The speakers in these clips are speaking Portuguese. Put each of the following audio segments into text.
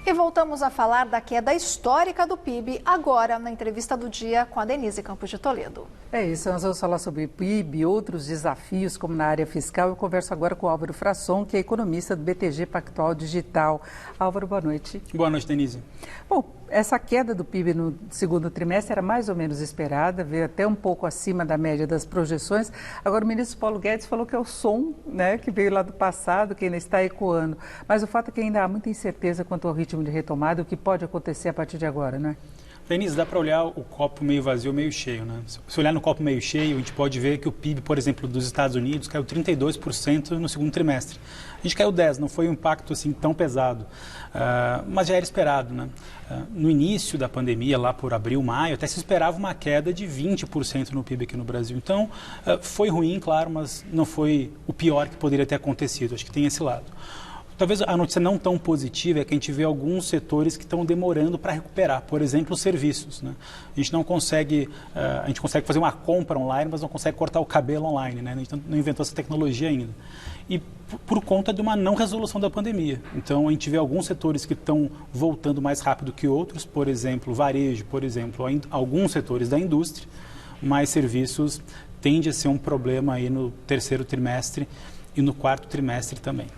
E voltamos a falar da queda histórica do PIB, agora na entrevista do dia com a Denise Campos de Toledo. É isso, nós vamos falar sobre PIB e outros desafios, como na área fiscal. Eu converso agora com o Álvaro Frasson, que é economista do BTG Pactual Digital. Álvaro, boa noite. Boa noite, Denise. Bom, essa queda do PIB no segundo trimestre era mais ou menos esperada, veio até um pouco acima da média das projeções. Agora, o ministro Paulo Guedes falou que é o som, né, que veio lá do passado, que ainda está ecoando. Mas o fato é que ainda há muita incerteza quanto ao ritmo de retomada, o que pode acontecer a partir de agora, né? Denise, dá para olhar o copo meio vazio, meio cheio, né? Se olhar no copo meio cheio, a gente pode ver que o PIB, por exemplo, dos Estados Unidos caiu 32% no segundo trimestre. A gente caiu 10%, não foi um impacto assim tão pesado, mas já era esperado, né? No início da pandemia, lá por abril, maio, até se esperava uma queda de 20% no PIB aqui no Brasil. Então, foi ruim, claro, mas não foi o pior que poderia ter acontecido. Acho que tem esse lado. Talvez a notícia não tão positiva é que a gente vê alguns setores que estão demorando para recuperar, por exemplo, os serviços, né? A gente não consegue, a gente consegue fazer uma compra online, mas não consegue cortar o cabelo online, né? A gente não inventou essa tecnologia ainda. E por conta de uma não resolução da pandemia. Então, a gente vê alguns setores que estão voltando mais rápido que outros, por exemplo, varejo, por exemplo, alguns setores da indústria, mas serviços tende a ser um problema aí no terceiro trimestre e no quarto trimestre também.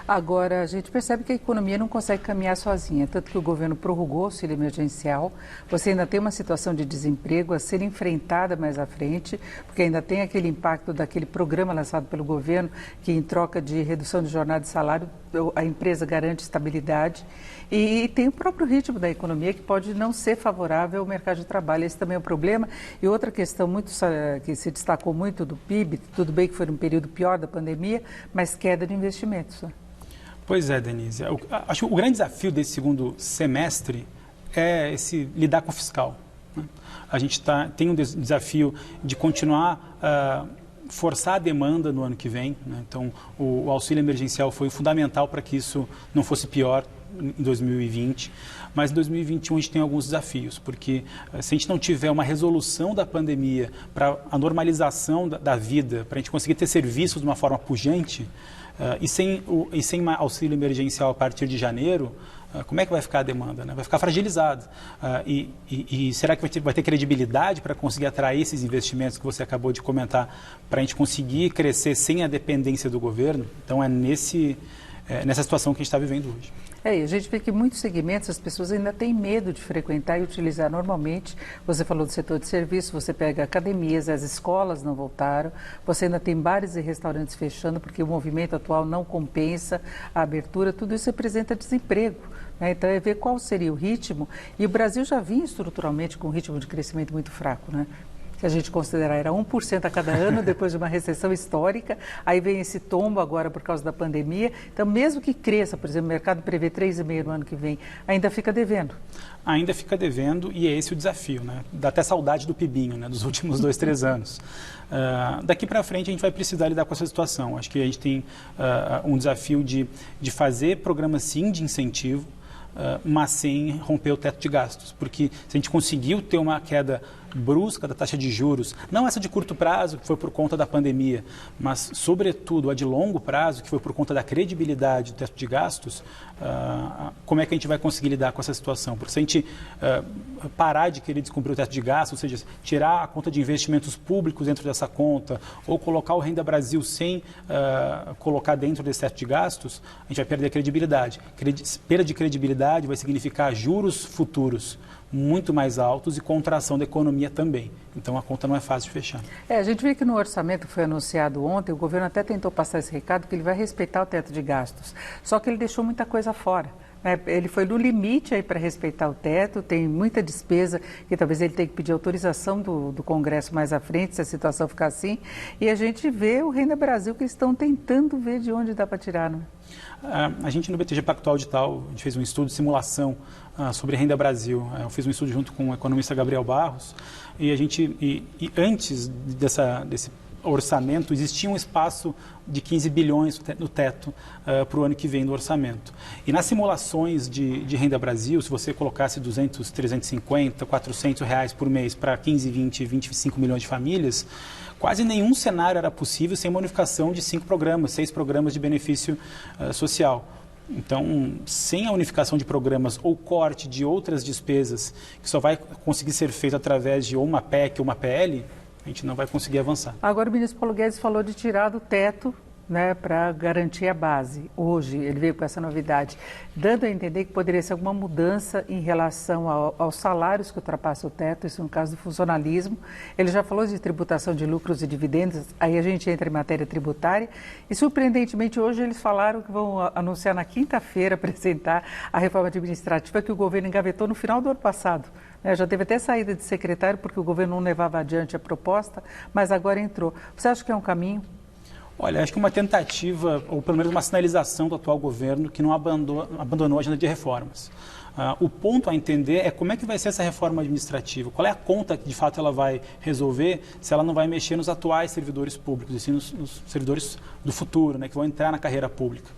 Agora, a gente percebe que a economia não consegue caminhar sozinha, tanto que o governo prorrogou o auxílio emergencial. Você ainda tem uma situação de desemprego a ser enfrentada mais à frente, porque ainda tem aquele impacto daquele programa lançado pelo governo, que em troca de redução de jornada de salário, a empresa garante estabilidade. E tem o próprio ritmo da economia, que pode não ser favorável ao mercado de trabalho. Esse também é um problema. E outra questão que se destacou muito do PIB, tudo bem que foi um período pior da pandemia, mas queda de investimentos. Pois é, Denise. Acho que o grande desafio desse segundo semestre é lidar com o fiscal, né? A gente tem um desafio de continuar forçar a demanda no ano que vem, né? Então, o auxílio emergencial foi fundamental para que isso não fosse pior em 2020, mas em 2021 a gente tem alguns desafios, porque se a gente não tiver uma resolução da pandemia para a normalização da vida, para a gente conseguir ter serviços de uma forma pujante, e sem auxílio emergencial a partir de janeiro, como é que vai ficar a demanda, né? Vai ficar fragilizado. E será que vai ter credibilidade para conseguir atrair esses investimentos que você acabou de comentar, para a gente conseguir crescer sem a dependência do governo? Então, é nessa situação que a gente está vivendo hoje. A gente vê que em muitos segmentos as pessoas ainda têm medo de frequentar e utilizar normalmente. Você falou do setor de serviço, você pega academias, as escolas não voltaram, você ainda tem bares e restaurantes fechando porque o movimento atual não compensa a abertura, tudo isso representa desemprego, né? Então é ver qual seria o ritmo, e o Brasil já vinha estruturalmente com um ritmo de crescimento muito fraco, né? Que a gente considerar era 1% a cada ano, depois de uma recessão histórica, aí vem esse tombo agora por causa da pandemia. Então, mesmo que cresça, por exemplo, o mercado prevê 3,5% no ano que vem, ainda fica devendo. Ainda fica devendo, e é esse o desafio, né? Dá até saudade do PIBinho, né? Dos últimos 2, 3 anos. Daqui para frente a gente vai precisar lidar com essa situação. Acho que a gente tem um desafio de fazer programas sim de incentivo, mas sem romper o teto de gastos, porque se a gente conseguiu ter uma queda brusca da taxa de juros, não essa de curto prazo, que foi por conta da pandemia, mas, sobretudo, a de longo prazo, que foi por conta da credibilidade do teto de gastos, como é que a gente vai conseguir lidar com essa situação? Porque se a gente parar de querer descumprir o teto de gastos, ou seja, tirar a conta de investimentos públicos dentro dessa conta, ou colocar o Renda Brasil sem colocar dentro desse teto de gastos, a gente vai perder a credibilidade. Perda de credibilidade vai significar juros futuros muito mais altos e contração da economia também. Então, a conta não é fácil de fechar. A gente vê que no orçamento que foi anunciado ontem, o governo até tentou passar esse recado que ele vai respeitar o teto de gastos. Só que ele deixou muita coisa fora. Ele foi no limite aí para respeitar o teto, tem muita despesa que talvez ele tenha que pedir autorização do Congresso mais à frente, se a situação ficar assim. E a gente vê o Renda Brasil que eles estão tentando ver de onde dá para tirar, não é? A gente no BTG Pactual Digital, a gente fez um estudo de simulação sobre Renda Brasil. Eu fiz um estudo junto com o economista Gabriel Barros e antes desse orçamento existia um espaço de 15 bilhões no teto para o ano que vem do orçamento. E nas simulações de Renda Brasil, se você colocasse 200, 350, 400 reais por mês para 15, 20, 25 milhões de famílias, quase nenhum cenário era possível sem uma unificação de 6 programas de benefício social. Então, sem a unificação de programas ou corte de outras despesas, que só vai conseguir ser feito através de ou uma PEC ou uma PL, a gente não vai conseguir avançar. Agora, o ministro Paulo Guedes falou de tirar do teto, né, para garantir a base. Hoje, ele veio com essa novidade, dando a entender que poderia ser alguma mudança em relação aos salários que ultrapassam o teto, isso no caso do funcionalismo. Ele já falou de tributação de lucros e dividendos, aí a gente entra em matéria tributária e, surpreendentemente, hoje eles falaram que vão anunciar na quinta-feira, apresentar a reforma administrativa que o governo engavetou no final do ano passado. Já teve até saída de secretário porque o governo não levava adiante a proposta, mas agora entrou. Você acha que é um caminho? Olha, acho que uma tentativa, ou pelo menos uma sinalização do atual governo que não abandonou a agenda de reformas. O ponto a entender é como é que vai ser essa reforma administrativa, qual é a conta que de fato ela vai resolver se ela não vai mexer nos atuais servidores públicos, e sim nos servidores do futuro, né, que vão entrar na carreira pública,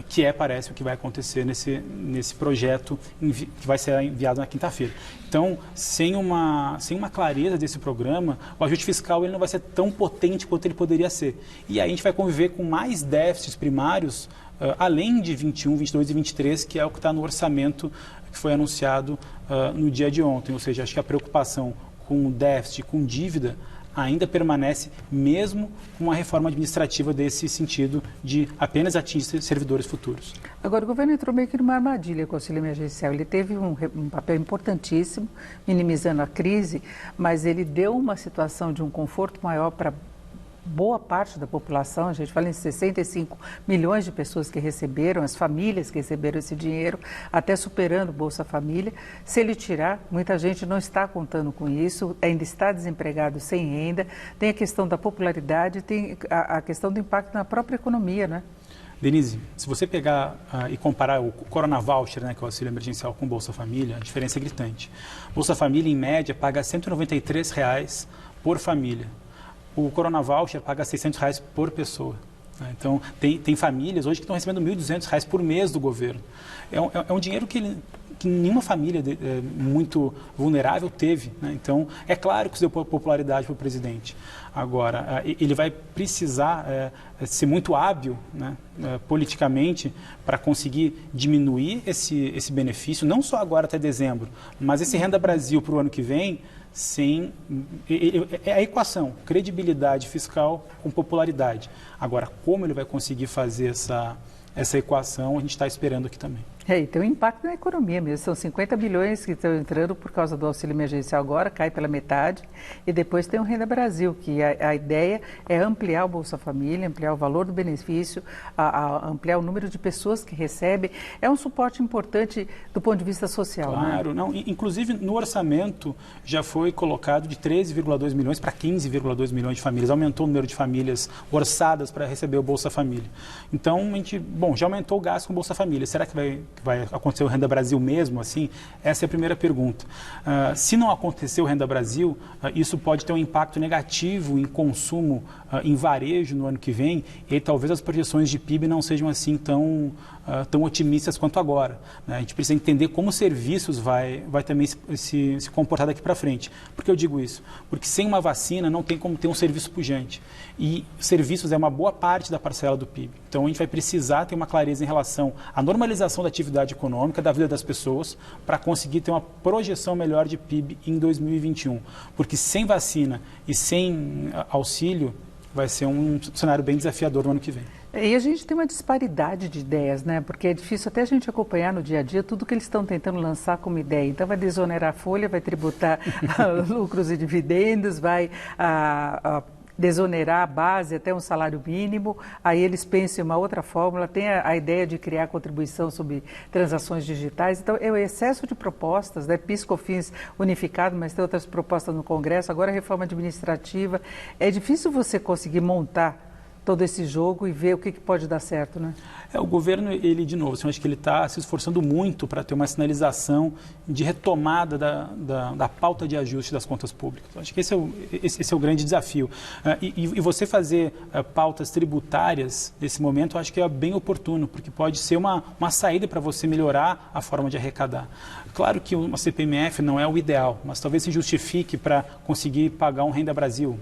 que parece, o que vai acontecer nesse projeto que vai ser enviado na quinta-feira. Então, sem uma clareza desse programa, o ajuste fiscal ele não vai ser tão potente quanto ele poderia ser. E aí a gente vai conviver com mais déficits primários, além de 21, 22 e 23, que é o que está no orçamento que foi anunciado no dia de ontem. Ou seja, acho que a preocupação com o déficit, com dívida, ainda permanece mesmo com a reforma administrativa desse sentido de apenas atingir servidores futuros. Agora, o governo entrou meio que numa armadilha com o auxílio emergencial. Ele teve um papel importantíssimo, minimizando a crise, mas ele deu uma situação de um conforto maior para boa parte da população. A gente fala em 65 milhões de pessoas que receberam, as famílias que receberam esse dinheiro, até superando o Bolsa Família. Se ele tirar, muita gente não está contando com isso, ainda está desempregado sem renda, tem a questão da popularidade, tem a questão do impacto na própria economia, né? Denise, se você pegar e comparar o Corona Voucher, né, que é o auxílio emergencial, com o Bolsa Família, a diferença é gritante. Bolsa Família, em média, paga R$ 193 por família. O Corona Voucher paga R$ 600 por pessoa. Então, tem famílias hoje que estão recebendo R$ 1.200 por mês do governo. É um dinheiro que nenhuma família muito vulnerável teve, né? Então, é claro que isso deu popularidade para o presidente. Agora, ele vai precisar ser muito hábil, né, politicamente para conseguir diminuir esse benefício, não só agora até dezembro, mas esse Renda Brasil para o ano que vem, é a equação, credibilidade fiscal com popularidade. Agora, como ele vai conseguir fazer essa equação, a gente está esperando aqui também. E tem um impacto na economia mesmo. São 50 bilhões que estão entrando por causa do auxílio emergencial agora, cai pela metade. E depois tem o Renda Brasil, que a ideia é ampliar o Bolsa Família, ampliar o valor do benefício, ampliar o número de pessoas que recebem. É um suporte importante do ponto de vista social. Claro, né? Não, inclusive no orçamento já foi colocado de 13,2 milhões para 15,2 milhões de famílias. Aumentou o número de famílias orçadas para receber o Bolsa Família. Então, já aumentou o gasto com o Bolsa Família. Será que vai acontecer o Renda Brasil mesmo assim? Essa é a primeira pergunta. Se não acontecer o Renda Brasil, isso pode ter um impacto negativo em consumo, em varejo no ano que vem, e talvez as projeções de PIB não sejam assim tão otimistas quanto agora, né? A gente precisa entender como os serviços vai também se comportar daqui para frente. Por que eu digo isso? Porque sem uma vacina não tem como ter um serviço pujante. E serviços é uma boa parte da parcela do PIB. Então a gente vai precisar ter uma clareza em relação à normalização da atividade econômica, da vida das pessoas, para conseguir ter uma projeção melhor de PIB em 2021. Porque sem vacina e sem auxílio, vai ser um cenário bem desafiador no ano que vem. E a gente tem uma disparidade de ideias, né? Porque é difícil até a gente acompanhar no dia a dia tudo que eles estão tentando lançar como ideia. Então, vai desonerar a folha, vai tributar lucros e dividendos, vai desonerar a base até um salário mínimo, aí eles pensam em uma outra fórmula, tem a ideia de criar contribuição sobre transações digitais. Então, é o excesso de propostas, né? PIS, COFINS unificado, mas tem outras propostas no Congresso, agora a reforma administrativa. É difícil você conseguir montar todo esse jogo e ver o que pode dar certo, né? O governo, de novo, eu acho que ele está se esforçando muito para ter uma sinalização de retomada da pauta de ajuste das contas públicas. Eu acho que esse é o grande desafio. E você fazer pautas tributárias nesse momento, eu acho que é bem oportuno, porque pode ser uma saída para você melhorar a forma de arrecadar. Claro que uma CPMF não é o ideal, mas talvez se justifique para conseguir pagar um Renda Brasil.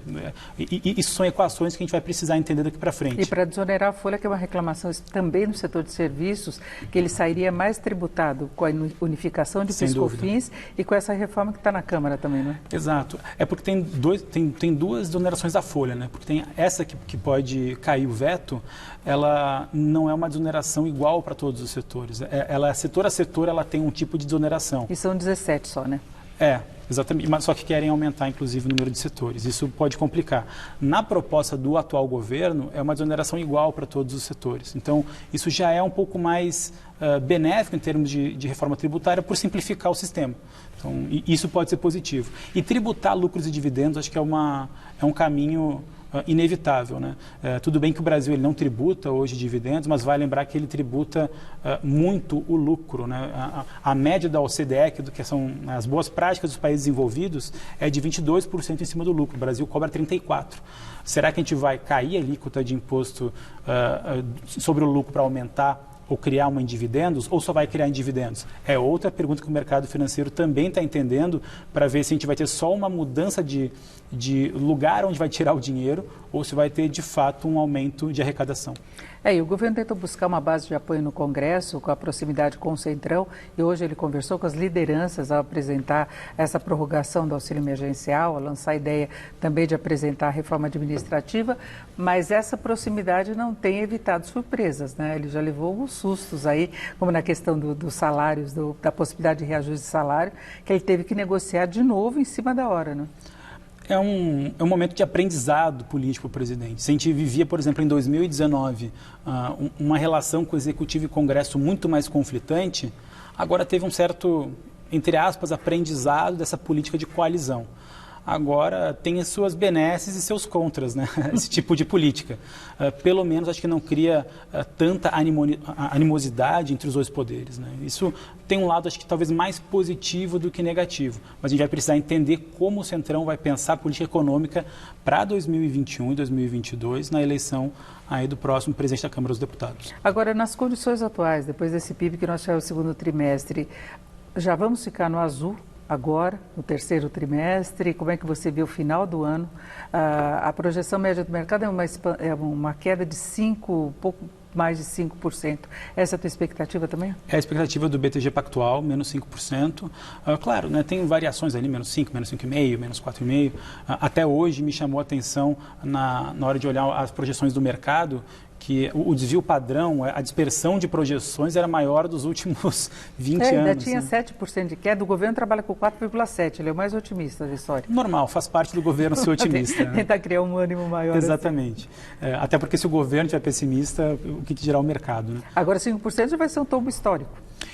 E isso são equações que a gente vai precisar entender daqui para frente. E para desonerar a folha, que é uma reclamação também no setor de serviços, que ele sairia mais tributado com a unificação de PIS/COFINS e com essa reforma que está na Câmara também, não é? Exato. É porque tem duas desonerações da folha, né? Porque tem essa que pode cair o veto, ela não é uma desoneração igual para todos os setores. Ela, setor a setor, ela tem um tipo de desoneração. E são 17 só, né? Exatamente, mas só que querem aumentar, inclusive, o número de setores. Isso pode complicar. Na proposta do atual governo, é uma desoneração igual para todos os setores. Então, isso já é um pouco mais benéfico em termos de reforma tributária por simplificar o sistema. Então, isso pode ser positivo. E tributar lucros e dividendos, acho que é um caminho inevitável, né? Tudo bem que o Brasil ele não tributa hoje dividendos, mas vai lembrar que ele tributa muito o lucro, né? A média da OCDE, que são as boas práticas dos países desenvolvidos, é de 22% em cima do lucro. O Brasil cobra 34%. Será que a gente vai cair a alíquota de imposto sobre o lucro para aumentar ou criar uma em dividendos, ou só vai criar em dividendos? É outra pergunta que o mercado financeiro também está entendendo, para ver se a gente vai ter só uma mudança de lugar onde vai tirar o dinheiro, ou se vai ter, de fato, um aumento de arrecadação. E o governo tentou buscar uma base de apoio no Congresso, com a proximidade com o Centrão, e hoje ele conversou com as lideranças ao apresentar essa prorrogação do auxílio emergencial, a lançar a ideia também de apresentar a reforma administrativa, mas essa proximidade não tem evitado surpresas, né? Ele já levou alguns sustos aí, como na questão dos salários, da possibilidade de reajuste de salário, que ele teve que negociar de novo em cima da hora, né? É um momento de aprendizado político para o presidente. Se a gente vivia, por exemplo, em 2019, uma relação com o Executivo e Congresso muito mais conflitante, agora teve um certo, entre aspas, aprendizado dessa política de coalizão. Agora tem as suas benesses e seus contras, né? Esse tipo de política. Pelo menos acho que não cria tanta animosidade entre os dois poderes, né? Isso tem um lado, acho que talvez mais positivo do que negativo, mas a gente vai precisar entender como o Centrão vai pensar a política econômica para 2021 e 2022 na eleição aí do próximo presidente da Câmara dos Deputados. Agora, nas condições atuais, depois desse PIB que nós tivemos no segundo trimestre, já vamos ficar no azul agora, no terceiro trimestre? Como é que você vê o final do ano? A projeção média do mercado é uma queda de pouco mais de 5%. Essa é a tua expectativa também? É a expectativa do BTG Pactual, menos 5%. Claro, né, tem variações ali, menos 5, menos 5,5%, menos 4,5%. Até hoje me chamou a atenção, na hora de olhar as projeções do mercado, que o desvio padrão, a dispersão de projeções era maior dos últimos 20 anos. Ainda tinha 7% de queda, o governo trabalha com 4,7%, ele é o mais otimista da história. Normal, faz parte do governo ser otimista. Né? Tentar criar um ânimo maior. Exatamente. Assim. Até porque se o governo estiver pessimista, o que dirá o mercado? Né? Agora 5% já vai ser um tombo histórico.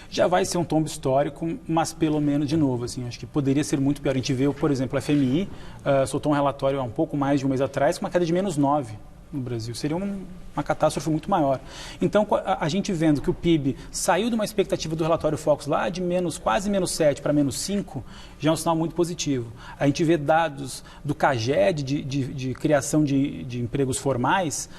Já vai ser um tombo histórico, mas pelo menos, de novo, assim, acho que poderia ser muito pior. A gente vê, por exemplo, a FMI soltou um relatório há um pouco mais de um mês atrás com uma queda de menos 9%. No Brasil. Seria uma catástrofe muito maior. Então, a gente vendo que o PIB saiu de uma expectativa do relatório Focus lá de quase menos 7 para menos 5, já é um sinal muito positivo. A gente vê dados do CAGED de criação de empregos formais,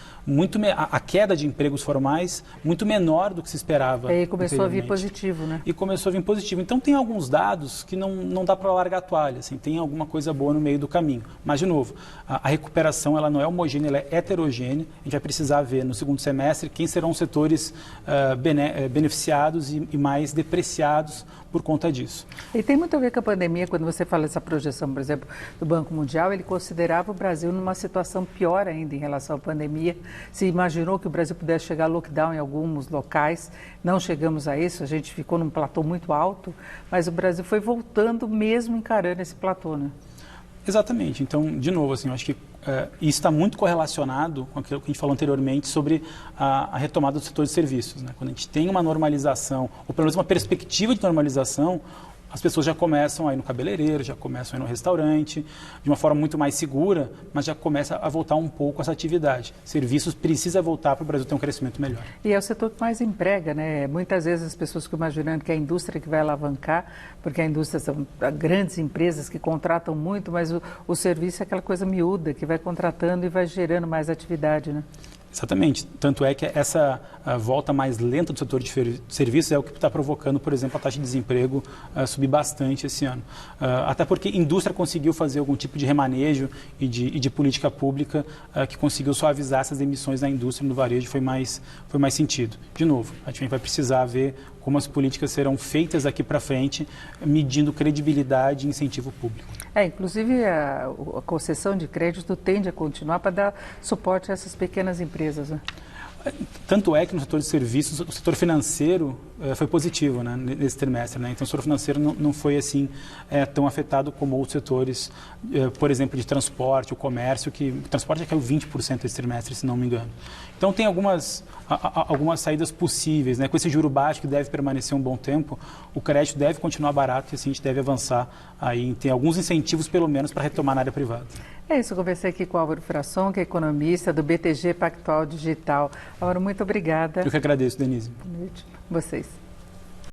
a queda de empregos formais muito menor do que se esperava. E aí começou a vir positivo, né? E começou a vir positivo. Então, tem alguns dados que não dá para largar a toalha, assim, tem alguma coisa boa no meio do caminho. Mas, de novo, a recuperação ela não é homogênea, ela é heterogênea. A gente vai precisar ver no segundo semestre quem serão os setores beneficiados e mais depreciados por conta disso. E tem muito a ver com a pandemia, quando você fala dessa projeção, por exemplo, do Banco Mundial, ele considerava o Brasil numa situação pior ainda em relação à pandemia. Se imaginou que o Brasil pudesse chegar a lockdown em alguns locais, não chegamos a isso, a gente ficou num platô muito alto, mas o Brasil foi voltando mesmo encarando esse platô, né? Exatamente. Então, de novo, assim, eu acho que isso está muito correlacionado com aquilo que a gente falou anteriormente sobre a retomada do setor de serviços, né? Quando a gente tem uma normalização, ou pelo menos uma perspectiva de normalização, as pessoas já começam a ir no cabeleireiro, já começam a ir no restaurante, de uma forma muito mais segura, mas já começa a voltar um pouco essa atividade. Serviços precisa voltar para o Brasil ter um crescimento melhor. E é o setor que mais emprega, né? Muitas vezes as pessoas ficam imaginando que é a indústria que vai alavancar, porque a indústria são grandes empresas que contratam muito, mas o serviço é aquela coisa miúda, que vai contratando e vai gerando mais atividade, né? Exatamente. Tanto é que essa volta mais lenta do setor de serviços é o que está provocando, por exemplo, a taxa de desemprego subir bastante esse ano. Até porque a indústria conseguiu fazer algum tipo de remanejo e de política pública que conseguiu suavizar essas emissões na indústria, no varejo, foi mais sentido. De novo, a gente vai precisar ver como as políticas serão feitas aqui para frente, medindo credibilidade e incentivo público. Inclusive a concessão de crédito tende a continuar para dar suporte a essas pequenas empresas, né? Tanto é que no setor de serviços, o setor financeiro foi positivo, né, nesse trimestre. Né? Então, o setor financeiro não foi assim tão afetado como outros setores, por exemplo, de transporte, o comércio, que o transporte já caiu 20% esse trimestre, se não me engano. Então, tem algumas saídas possíveis. Né? Com esse juro baixo, que deve permanecer um bom tempo, o crédito deve continuar barato e assim a gente deve avançar aí, tem alguns incentivos, pelo menos, para retomar na área privada. É isso, eu conversei aqui com o Álvaro Frasson, que é economista do BTG Pactual Digital. Álvaro, muito obrigada. Eu que agradeço, Denise. Boa noite. Vocês.